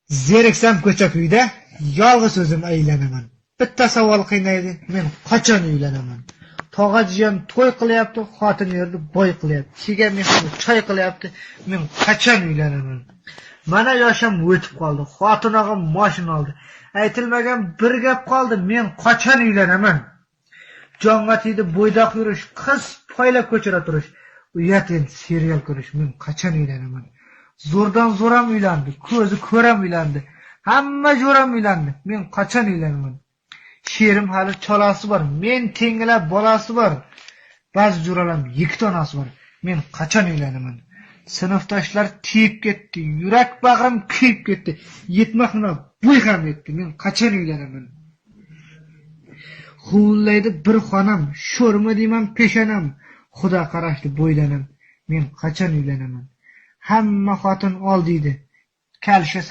Zeriksam ko'cha kuyda yolg'iz o'zim aylanaman. Bitta savol qiynaydi, men qachon uylanaman? Tog'ajiyan to'y qilyapti, xotin yerni boy qilyapti. Chiga mehmon choy qilyapti, men qachon uylanaman? Mana yoshim o'tib qoldi, xotin og'am mashina oldi. Aytilmagan bir gap qoldi, men qachon uylanaman? Jonga tegdi bo'ydoq yurish, qiz poylab ko'chira turish, uyat endi serial ko'rish, men qachon uylanaman? Zo'rdan zo'ram uylandi, ko'zi ko'ram uylandi. Hamma jo'ram uylandi. Men qachon uylanaman? Sherim hali chalasi bor, men tengilab bolasi bor. Ba'zi jo'ralam ikkita onasi bor. Men qachon uylanaman? Sinfdoshlar tiyib ketdi, yurak bag'rim kuyib ketdi. Yetmoqni bo'y ham yetdi. Men qachon uylanaman? Huvullaydi bir xonam, sho'rma deyman peshonam. Xudo qarashli bo'ylanam. Men qachon uylanaman? Hamma xotin ol deydi. Kalsha